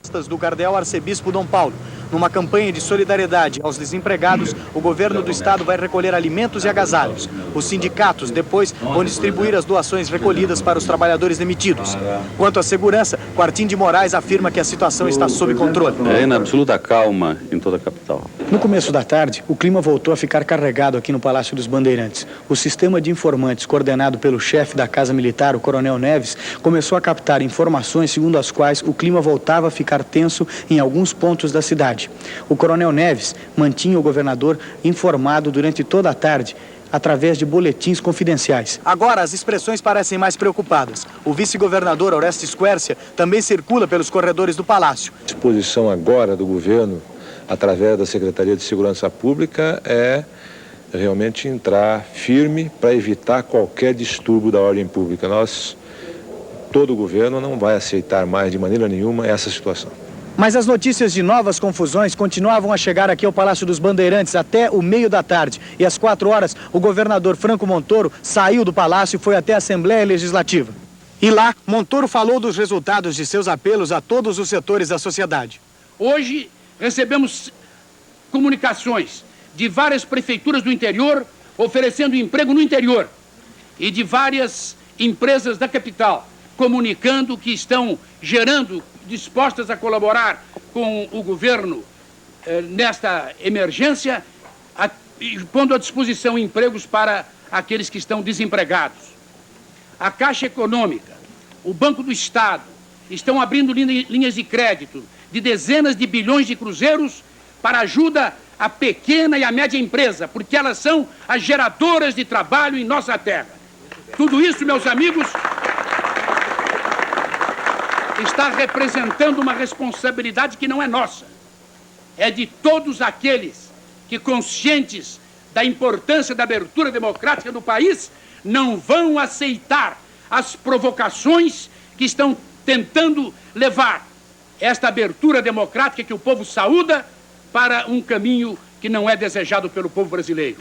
Do cardeal arcebispo Dom Paulo. Numa campanha de solidariedade aos desempregados, o governo do estado vai recolher alimentos e agasalhos. Os sindicatos, depois, vão distribuir as doações recolhidas para os trabalhadores demitidos. Quanto à segurança, Quartim de Moraes afirma que a situação está sob controle. É na absoluta calma em toda a capital. No começo da tarde, o clima voltou a ficar carregado aqui no Palácio dos Bandeirantes. O sistema de informantes, coordenado pelo chefe da Casa Militar, o Coronel Neves, começou a captar informações segundo as quais o clima voltava a ficar tenso em alguns pontos da cidade. O Coronel Neves mantinha o governador informado durante toda a tarde, através de boletins confidenciais. Agora as expressões parecem mais preocupadas. O vice-governador Orestes Quércia também circula pelos corredores do Palácio. A disposição agora do governo, através da Secretaria de Segurança Pública, é realmente entrar firme para evitar qualquer distúrbio da ordem pública. Todo o governo não vai aceitar mais de maneira nenhuma essa situação. Mas as notícias de novas confusões continuavam a chegar aqui ao Palácio dos Bandeirantes até o meio da tarde. E às 4 horas, o governador Franco Montoro saiu do Palácio e foi até a Assembleia Legislativa. E lá, Montoro falou dos resultados de seus apelos a todos os setores da sociedade. Hoje, recebemos comunicações de várias prefeituras do interior oferecendo emprego no interior e de várias empresas da capital comunicando que estão dispostas a colaborar com o governo nesta emergência, pondo à disposição empregos para aqueles que estão desempregados. A Caixa Econômica, o Banco do Estado, estão abrindo linhas de crédito de dezenas de bilhões de cruzeiros para ajuda à pequena e à média empresa, porque elas são as geradoras de trabalho em nossa terra. Tudo isso, meus amigos, está representando uma responsabilidade que não é nossa. É de todos aqueles que, conscientes da importância da abertura democrática do país, não vão aceitar as provocações que estão tentando levar esta abertura democrática que o povo saúda para um caminho que não é desejado pelo povo brasileiro.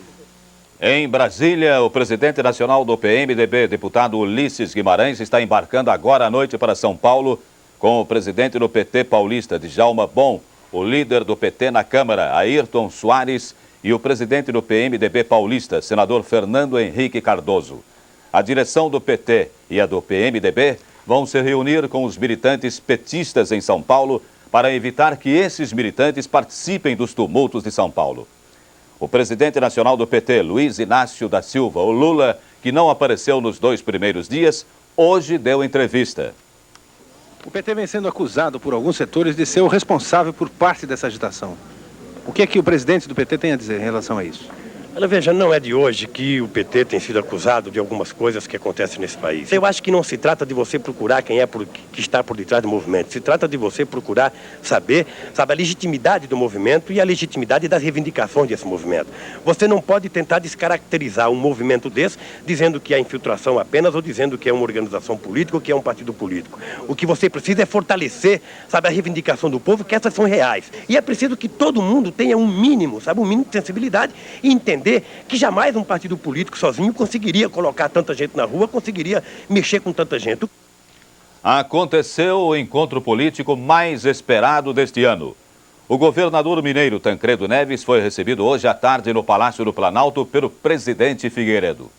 Em Brasília, o presidente nacional do PMDB, deputado Ulisses Guimarães, está embarcando agora à noite para São Paulo com o presidente do PT paulista, Djalma Bom, o líder do PT na Câmara, Ayrton Soares, e o presidente do PMDB paulista, senador Fernando Henrique Cardoso. A direção do PT e a do PMDB vão se reunir com os militantes petistas em São Paulo para evitar que esses militantes participem dos tumultos de São Paulo. O presidente nacional do PT, Luiz Inácio da Silva, o Lula, que não apareceu nos 2 primeiros dias, hoje deu entrevista. O PT vem sendo acusado por alguns setores de ser o responsável por parte dessa agitação. O que é que o presidente do PT tem a dizer em relação a isso? Olha, veja, não é de hoje que o PT tem sido acusado de algumas coisas que acontecem nesse país. Eu acho que não se trata de você procurar quem que está por detrás do movimento. Se trata de você procurar saber, a legitimidade do movimento e a legitimidade das reivindicações desse movimento. Você não pode tentar descaracterizar um movimento desse dizendo que é infiltração apenas ou dizendo que é uma organização política ou que é um partido político. O que você precisa é fortalecer, a reivindicação do povo, que essas são reais. E é preciso que todo mundo tenha um mínimo, um mínimo de sensibilidade e entender que jamais um partido político sozinho conseguiria colocar tanta gente na rua, conseguiria mexer com tanta gente. Aconteceu o encontro político mais esperado deste ano. O governador mineiro Tancredo Neves foi recebido hoje à tarde no Palácio do Planalto pelo presidente Figueiredo.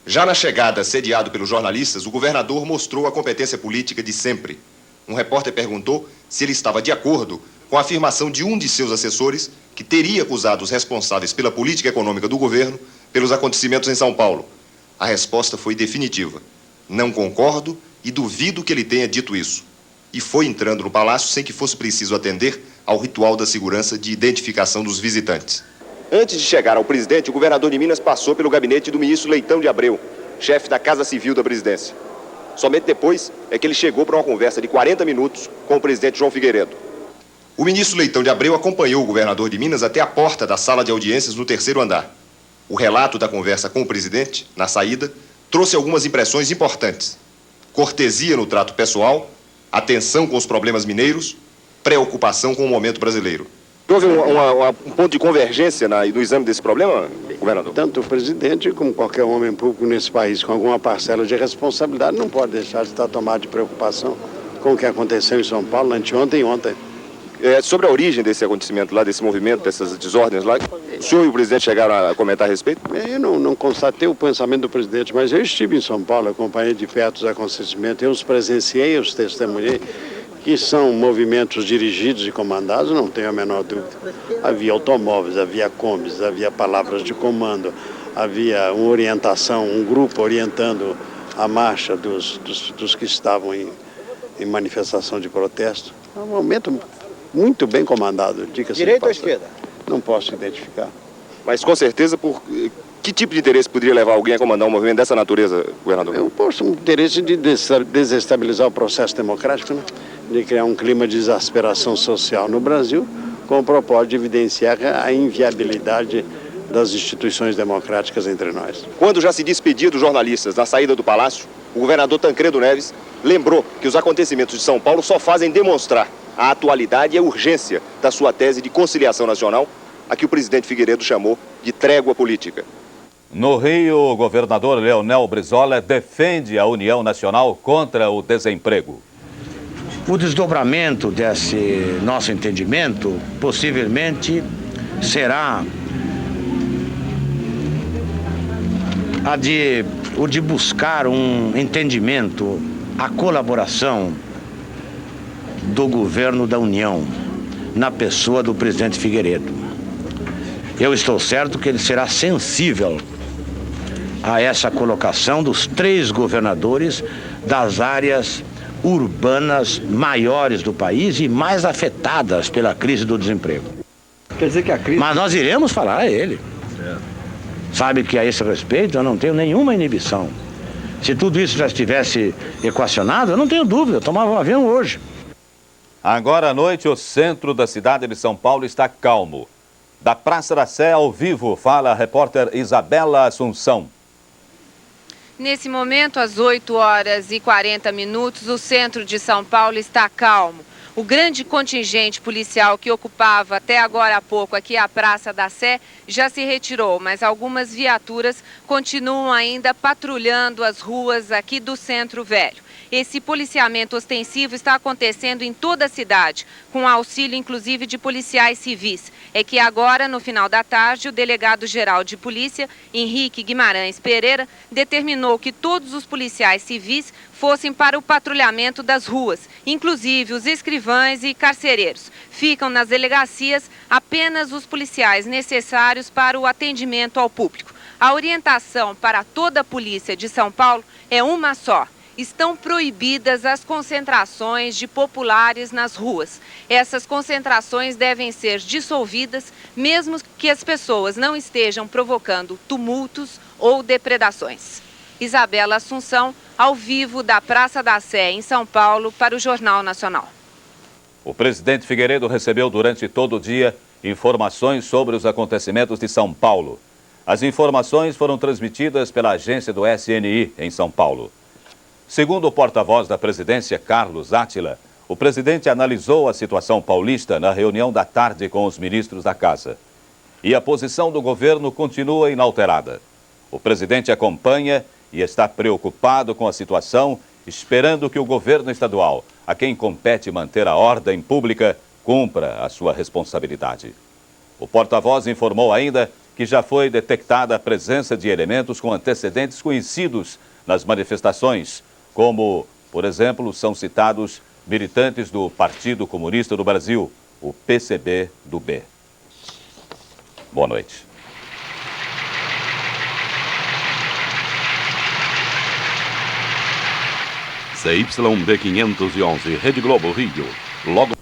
Já na chegada, sediado pelos jornalistas, o governador mostrou a competência política de sempre. Um repórter perguntou se ele estava de acordo com a afirmação de um de seus assessores que teria acusado os responsáveis pela política econômica do governo pelos acontecimentos em São Paulo. A resposta foi definitiva. Não concordo e duvido que ele tenha dito isso. E foi entrando no palácio sem que fosse preciso atender ao ritual da segurança de identificação dos visitantes. Antes de chegar ao presidente, o governador de Minas passou pelo gabinete do ministro Leitão de Abreu, chefe da Casa Civil da presidência. Somente depois é que ele chegou para uma conversa de 40 minutos com o presidente João Figueiredo. O ministro Leitão de Abreu acompanhou o governador de Minas até a porta da sala de audiências no 3º andar. O relato da conversa com o presidente, na saída, trouxe algumas impressões importantes. Cortesia no trato pessoal, atenção com os problemas mineiros, preocupação com o momento brasileiro. Houve um ponto de convergência no exame desse problema, governador? Tanto o presidente como qualquer homem público nesse país com alguma parcela de responsabilidade não pode deixar de estar tomado de preocupação com o que aconteceu em São Paulo anteontem e ontem. Sobre a origem desse acontecimento lá, desse movimento, dessas desordens lá, o senhor e o presidente chegaram a comentar a respeito? Eu não constatei o pensamento do presidente, mas eu estive em São Paulo, acompanhei de perto os acontecimentos, eu os presenciei, eu os testemunhei, que são movimentos dirigidos e comandados, não tenho a menor dúvida. Havia automóveis, havia combis, havia palavras de comando, havia uma orientação, um grupo orientando a marcha dos que estavam em manifestação de protesto. É um momento muito bem comandado. Direita ou esquerda? Não posso identificar. Mas com certeza, por que tipo de interesse poderia levar alguém a comandar um movimento dessa natureza, governador? Eu posso um interesse de desestabilizar o processo democrático, né? De criar um clima de exasperação social no Brasil, com o propósito de evidenciar a inviabilidade das instituições democráticas entre nós. Quando já se despedia dos jornalistas na saída do Palácio, o governador Tancredo Neves lembrou que os acontecimentos de São Paulo só fazem demonstrar a atualidade e a urgência da sua tese de conciliação nacional, a que o presidente Figueiredo chamou de trégua política. No Rio, o governador Leonel Brizola defende a União Nacional contra o desemprego. O desdobramento desse nosso entendimento possivelmente será o de buscar um entendimento, a colaboração do governo da União, na pessoa do presidente Figueiredo. Eu estou certo que ele será sensível a essa colocação dos 3 governadores das áreas urbanas maiores do país e mais afetadas pela crise do desemprego. Quer dizer que a crise... Mas nós iremos falar a ele. Sabe que a esse respeito eu não tenho nenhuma inibição. Se tudo isso já estivesse equacionado, eu não tenho dúvida, eu tomava um avião hoje. Agora à noite, o centro da cidade de São Paulo está calmo. Da Praça da Sé, ao vivo, fala a repórter Isabela Assunção. Nesse momento, às 8h40, o centro de São Paulo está calmo. O grande contingente policial que ocupava até agora há pouco aqui a Praça da Sé já se retirou, mas algumas viaturas continuam ainda patrulhando as ruas aqui do Centro Velho. Esse policiamento ostensivo está acontecendo em toda a cidade, com auxílio inclusive de policiais civis. É que agora, no final da tarde, o delegado-geral de polícia, Henrique Guimarães Pereira, determinou que todos os policiais civis fossem para o patrulhamento das ruas, inclusive os escrivães e carcereiros. Ficam nas delegacias apenas os policiais necessários para o atendimento ao público. A orientação para toda a polícia de São Paulo é uma só. Estão proibidas as concentrações de populares nas ruas. Essas concentrações devem ser dissolvidas, mesmo que as pessoas não estejam provocando tumultos ou depredações. Isabela Assunção, ao vivo da Praça da Sé, em São Paulo, para o Jornal Nacional. O presidente Figueiredo recebeu durante todo o dia informações sobre os acontecimentos de São Paulo. As informações foram transmitidas pela agência do SNI em São Paulo. Segundo o porta-voz da presidência, Carlos Átila, o presidente analisou a situação paulista na reunião da tarde com os ministros da Casa. E a posição do governo continua inalterada. O presidente acompanha e está preocupado com a situação, esperando que o governo estadual, a quem compete manter a ordem pública, cumpra a sua responsabilidade. O porta-voz informou ainda que já foi detectada a presença de elementos com antecedentes conhecidos nas manifestações, como, por exemplo, são citados militantes do Partido Comunista do Brasil, o PCB do B. Boa noite. CYB 511, Rede Globo Rio. Logo